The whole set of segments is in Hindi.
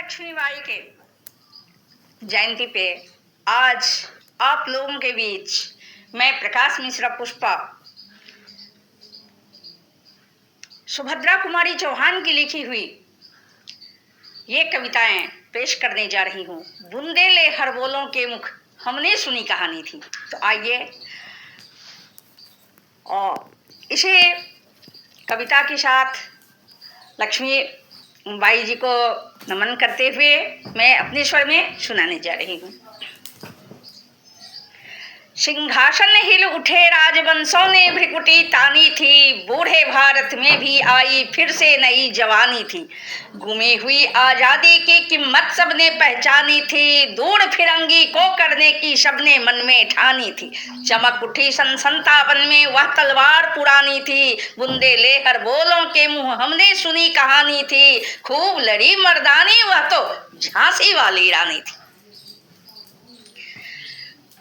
लक्ष्मीबाई के जयंती पे आज आप लोगों के बीच मैं प्रकाश मिश्रा पुष्पा सुभद्रा कुमारी चौहान की लिखी हुई ये कविताएं पेश करने जा रही हूँ। बुंदेले हरबोलों के मुख हमने सुनी कहानी थी। तो आइए और इसे कविता के साथ लक्ष्मी बाई जी को नमन करते हुए मैं अपने स्वर में सुनाने जा रही हूँ। सिंहासन हिल उठे राजवंशों ने भ्रिकुटी तानी थी, बूढ़े भारत में भी आई फिर से नई जवानी थी। गुमी हुई आजादी की कीमत सबने पहचानी थी, दूर फिरंगी को करने की सबने मन में ठानी थी। चमक उठी सन 57 में वह तलवार पुरानी थी, बुंदेले हरबोलों के मुंह हमने सुनी कहानी थी। खूब लड़ी मर्दानी वह तो झांसी वाली रानी थी।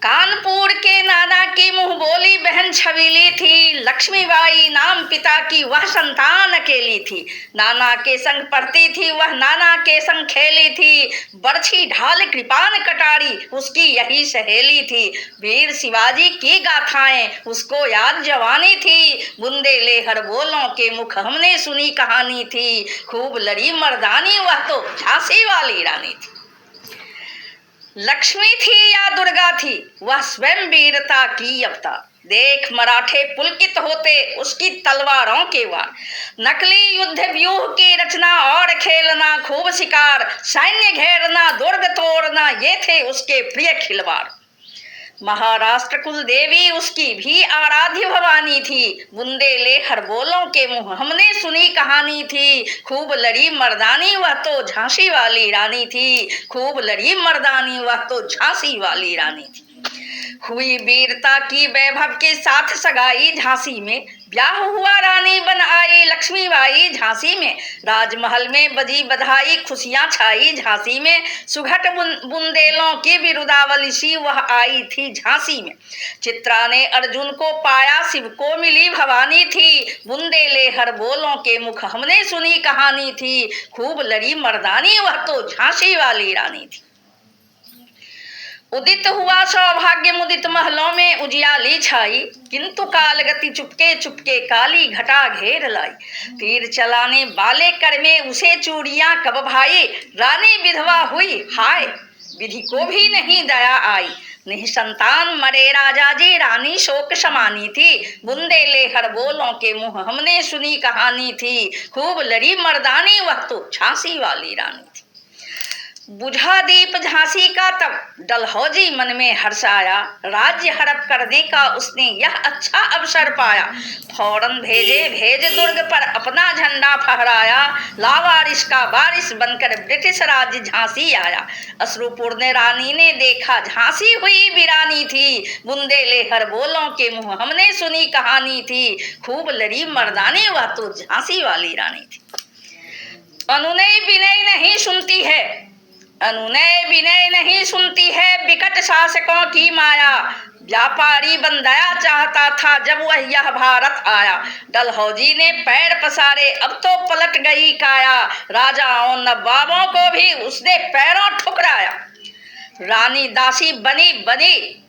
कानपुर के नाना की मुंह बोली बहन छबीली थी, लक्ष्मीबाई नाम पिता की वह संतान अकेली थी। नाना के संग पढ़ती थी वह, नाना के संग खेली थी, बरछी ढाल कृपान कटारी उसकी यही सहेली थी। वीर शिवाजी की गाथाएं उसको याद जवानी थी, बुंदेले हरबोलों के मुख हमने सुनी कहानी थी। खूब लड़ी मर्दानी वह तो झांसी वाली रानी थी। लक्ष्मी थी या दुर्गा थी वह स्वयं वीरता की अवतार, देख मराठे पुलकित होते उसकी तलवारों के वार। नकली युद्ध व्यूह की रचना और खेलना, खूब शिकार सैन्य घेरना दुर्ग तोड़ना, ये थे उसके प्रिय खिलवाड़। महाराष्ट्र कुल देवी उसकी भी आराध्य भवानी थी, बुंदेले हरबोलों के मुंह हमने सुनी कहानी थी। खूब लड़ी मर्दानी वह तो झांसी वाली रानी थी, खूब लड़ी मर्दानी वह तो झांसी वाली रानी थी। हुई वीरता की वैभव के साथ सगाई झांसी में, ब्याह हुआ रानी बन आई लक्ष्मीबाई झांसी में। राजमहल में बजी बधाई खुशियां छाई झांसी में, सुघट बुंदेलों की बिरुदावली सी वह आई थी झांसी में। चित्रा ने अर्जुन को पाया शिव को मिली भवानी थी, बुंदेले हरबोलों के मुख हमने सुनी कहानी थी। खूब लड़ी मर्दानी वह तो झांसी वाली रानी थी। उदित हुआ सौभाग्य मुदित महलों में उजियाली छाई, किंतु काल गति चुपके चुपके काली घटा घेर लाई। तीर चलाने वाले कर में उसे चूड़ियां कब भाई, रानी विधवा हुई हाय विधि को भी नहीं दया आई। निसंतान मरे राजा जी रानी शोक समानी थी, बुंदेले हरबोलों के मुंह हमने सुनी कहानी थी। खूब लड़ी मर्दानी वह तो झांसी वाली रानी थी। बुझा दीप झांसी का तब डलहौजी मन में हर्ष आया, राज्य हड़प करने का उसने यह अच्छा अवसर पाया। फौरन भेज दुर्ग पर अपना झंडा फहराया, लावारिस का वारिस बनकर ब्रिटिश राज्य झांसी आया। अश्रुपूर्ण रानी ने देखा झांसी हुई वीरानी थी, बुंदेले हरबोलों के मुंह हमने सुनी कहानी थी। खूब लड़ी मर्दानी वह तो झांसी वाली रानी थी। अनुनय विनय नहीं सुनती है, अनुनय विनय नहीं सुनती है, विकट शासकों की माया। व्यापारी बन दया चाहता था जब वह यह भारत आया। डलहौजी ने पैर पसारे अब तो पलट गई काया, राजाओं नवाबों को भी उसने पैरों ठुकराया। रानी दासी बनी बनी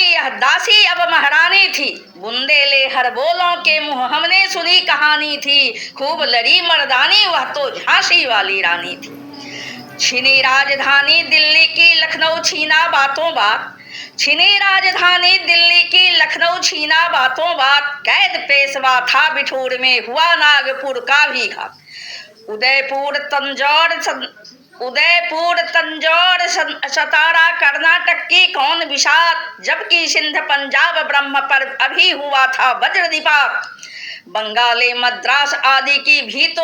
यह दासी अब महारानी थी, बुंदेले हरबोलों के मुंह हमने सुनी कहानी थी। खूब लड़ी मर्दानी वह तो झांसी वाली रानी थी। छिनी राजधानी दिल्ली की लखनऊ छीना बातों बात, छिनी राजधानी दिल्ली की लखनऊ छीना बातों बात। कैद पेशवा था बिठूर में हुआ नागपुर का भी घात। उदयपुर तंजौर सतारा कर्नाटक की कौन विषाद, जबकि सिंध पंजाब ब्रह्म पर अभी हुआ था वज्रनिपात। बंगाले मद्रास आदि की भी तो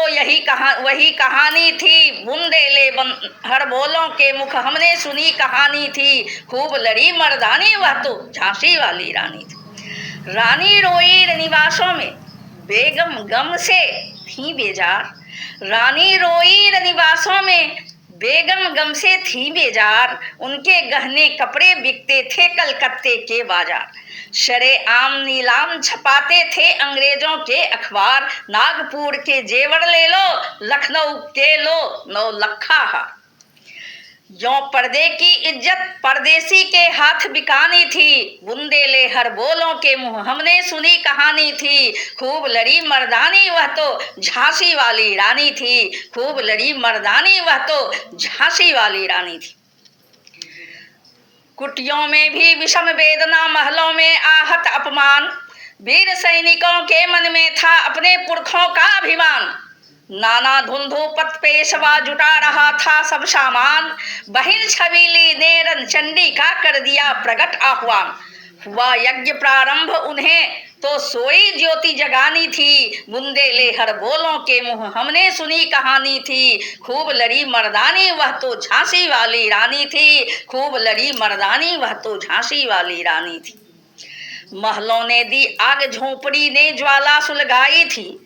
वही कहानी थी, बुंदेले हरबोलों के मुख हमने सुनी कहानी थी। खूब लड़ी मर्दानी वह तो झांसी वाली रानी थी। रानी रोई रनिवासों में बेगम गम से थी बेजार, रानी रोई रनिवासों में बेगम गम से थी बेजार, उनके गहने कपड़े बिकते थे कलकत्ते के बाजार। शरेआम नीलाम छपाते थे अंग्रेजों के अखबार, नागपुर के जेवर ले लो, लखनऊ के लो 9 लखा हार। यों पर्दे की इज्जत परदेसी के हाथ बिकानी थी, बुंदेले हर बोलों के मुंह हमने सुनी कहानी थी। खूब लड़ी मर्दानी वह तो झांसी वाली रानी थी, खूब लड़ी मर्दानी वह तो झांसी वाली रानी थी। कुटियों में भी विषम वेदना, महलों में आहत अपमान, वीर सैनिकों के मन में था अपने पुरखों का अभिमान। नाना धुंधुपत पेशवा जुटा रहा था सब सामान, बहिन छबीली ने रनचंडी का कर दिया प्रगट आह्वान। हुआ यज्ञ प्रारंभ उन्हें तो सोई ज्योति जगानी थी, बुंदेले हर बोलों के मुंह हमने सुनी कहानी थी। खूब लड़ी मर्दानी वह तो झांसी वाली रानी थी, खूब लड़ी मर्दानी वह तो झांसी वाली रानी थी। महलों ने दी आग झोंपड़ी ने ज्वाला सुलगाई थी,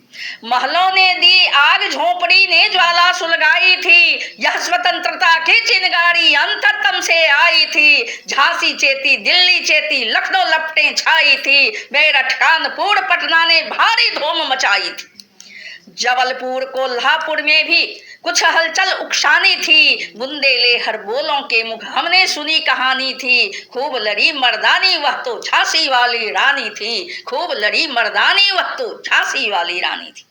महलों ने दी आग झोंपड़ी ने ज्वाला सुलगाई थी। यह स्वतंत्रता की चिंगारी अंतरतम से आई थी, झांसी चेती दिल्ली चेती लखनऊ लपटें छाई थी, मेरठ कानपुर पटना ने भारी धूम मचाई थी। जबलपुर कोल्हापुर में भी कुछ हलचल उकसानी थी, बुंदेले हर बोलों के मुख हमने सुनी कहानी थी। खूब लड़ी मर्दानी वह तो झांसी वाली रानी थी, खूब लड़ी मर्दानी वह तो झांसी वाली रानी थी।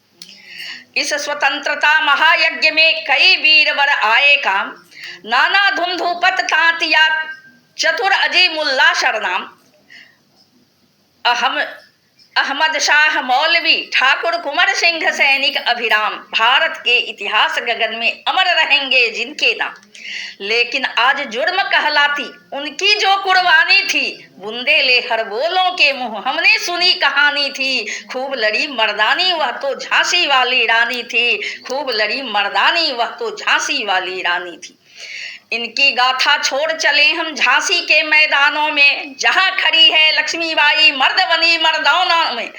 इस स्वतंत्रता महायज्ञ में कई वीरवर आए काम, नाना धुंधुपत तांतिया चतुर अजीमुल्ला सरनाम, अहमद शाह मौलवी ठाकुर कुंवर सिंह सैनिक अभिराम। भारत के इतिहास गगन में अमर रहेंगे जिनके नाम। लेकिन आज जुर्म कहलाती उनकी जो कुर्बानी थी, बुंदेले हर बोलों के मुंह हमने सुनी कहानी थी। खूब लड़ी मर्दानी वह तो झांसी वाली रानी थी, खूब लड़ी मर्दानी वह तो झांसी वाली रानी थी। इनकी गाथा छोड़ चले हम झांसी के मैदानों में, जहां खड़ी है लक्ष्मीबाई मर्द बनी मर्दानों में।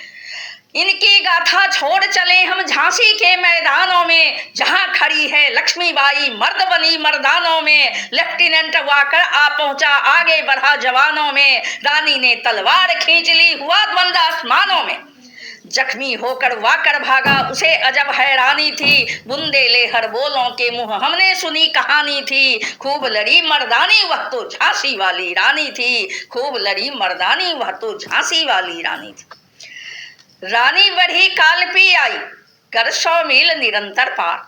इनकी गाथा छोड़ चले हम झांसी के मैदानों में, जहां खड़ी है लक्ष्मीबाई मर्द बनी मर्दानों में। लेफ्टिनेंट वाकर आ पहुंचा आगे बढ़ा जवानों में, रानी ने तलवार खींच ली हुआ द्वंद आसमानों में। जख्मी होकर वाकर भागा उसे अजब हैरानी थी, बुंदेले हर बोलों के मुंह हमने सुनी कहानी थी। खूब लड़ी मर्दानी वह तो झांसी वाली रानी थी, खूब लड़ी मर्दानी वह तो झांसी वाली रानी थी। रानी बढ़ी कालपी आई कर 100 मील निरंतर पार,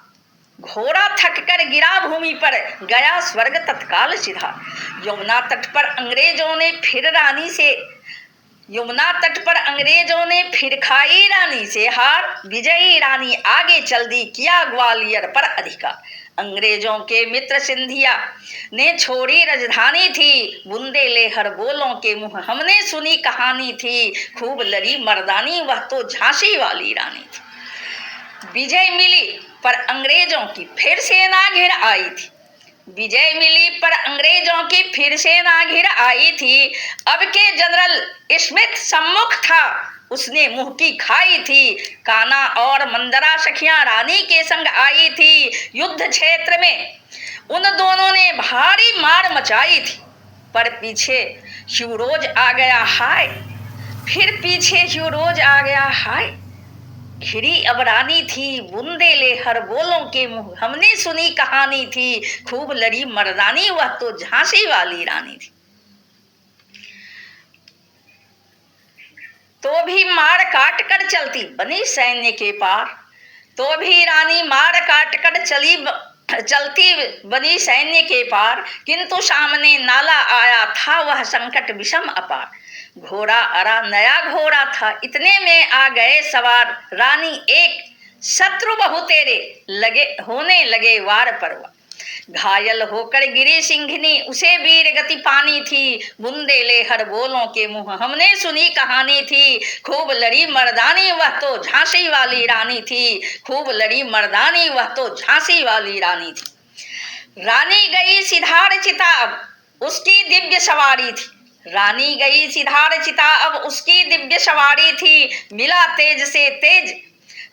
घोड़ा थक कर गिरा भूमि पर गया स्वर्ग तत्काल सिधार। यमुना तट पर अंग्रेजों ने फिर रानी से यमुना तट पर अंग्रेजों ने फिर खाई रानी से हार, विजयी रानी आगे चल दी किया ग्वालियर पर अधिकार। अंग्रेजों के मित्र सिंधिया ने छोड़ी राजधानी थी, बुंदेले हर बोलों के मुंह हमने सुनी कहानी थी। खूब लड़ी मर्दानी वह तो झांसी वाली रानी थी। विजय मिली पर अंग्रेजों की फिर सेना घिर आई थी, विजय मिली पर अंग्रेजों की फिर सेना घिर आई थी। अब के जनरल स्मिथ सम्मुख था, उसने मुंह की खाई थी। काना और मंदरा सखियां रानी के संग आई थी। युद्ध क्षेत्र में उन दोनों ने भारी मार मचाई थी, पर पीछे शिवरोज आ गया हाय, फिर पीछे शिवरोज आ गया हाय। घिरी अब रानी थी, बुंदेले हर बोलों के मुंह हमने सुनी कहानी थी। खूब लड़ी मर्दानी वह तो झांसी वाली रानी थी। तो भी मार काट कर चलती बनी सैन्य के पार, तो भी रानी मार काट कर चलती बनी सैन्य के पार। किंतु सामने नाला आया था वह संकट विषम अपार। घोड़ा अरा नया घोड़ा था, इतने में आ गए सवार। रानी एक शत्रु बहु तेरे होने लगे वार परवार। घायल होकर गिरी सिंघनी उसे वीर गति पानी थी, बुंदेले हर बोलों के मुंह हमने सुनी कहानी थी। खूब लड़ी मर्दानी वह तो झांसी वाली रानी थी, खूब लड़ी मर्दानी वह तो झांसी वाली रानी थी। रानी गई सिधार चिता अब उसकी दिव्य सवारी थी, रानी गई सिधार चिता अब उसकी दिव्य सवारी थी। मिला तेज से तेज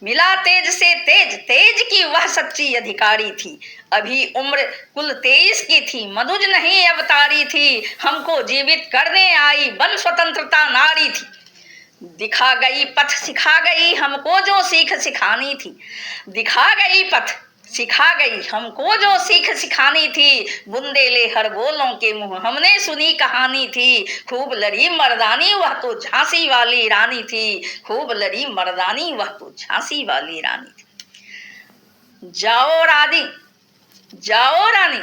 मिला तेज से तेज, तेज की वह सच्ची अधिकारी थी। अभी उम्र कुल 23 की थी, मनुज नहीं अवतारी थी। हमको जीवित करने आई बन स्वतंत्रता नारी थी। दिखा गई पथ सिखा गई हमको जो सीख सिखानी थी। दिखा गई पथ सिखा गई हमको जो सीख सिखानी थी। बुंदेले हर बोलों के मुंह हमने सुनी कहानी थी। खूब लड़ी मर्दानी वह तो झांसी वाली रानी थी। खूब लड़ी मर्दानी वह तो झांसी वाली रानी थी। जाओ रानी, जाओ रानी,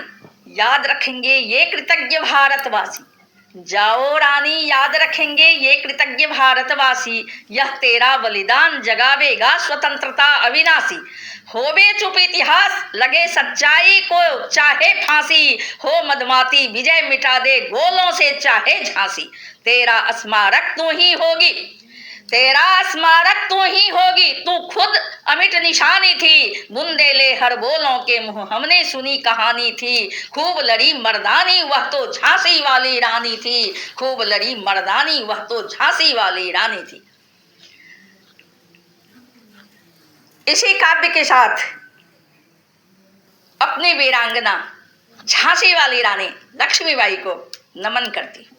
याद रखेंगे ये कृतज्ञ भारतवासी। जाओ रानी, याद रखेंगे ये कृतज्ञ भारतवासी। यह तेरा बलिदान जगावेगा स्वतंत्रता अविनाशी। होवे चुप इतिहास लगे सच्चाई को चाहे फांसी। हो मदमाती विजय मिटा दे गोलों से चाहे झांसी। तेरा स्मारक तू ही होगी, तेरा स्मारक तू ही होगी। तू खुद अमिट निशानी थी। बुंदेले हर बोलों के मुंह हमने सुनी कहानी थी। खूब लड़ी मर्दानी वह तो झांसी वाली रानी थी। खूब लड़ी मर्दानी वह तो झांसी वाली रानी थी। इसी काव्य के साथ अपनी वीरांगना झांसी वाली रानी लक्ष्मीबाई को नमन करती हूँ।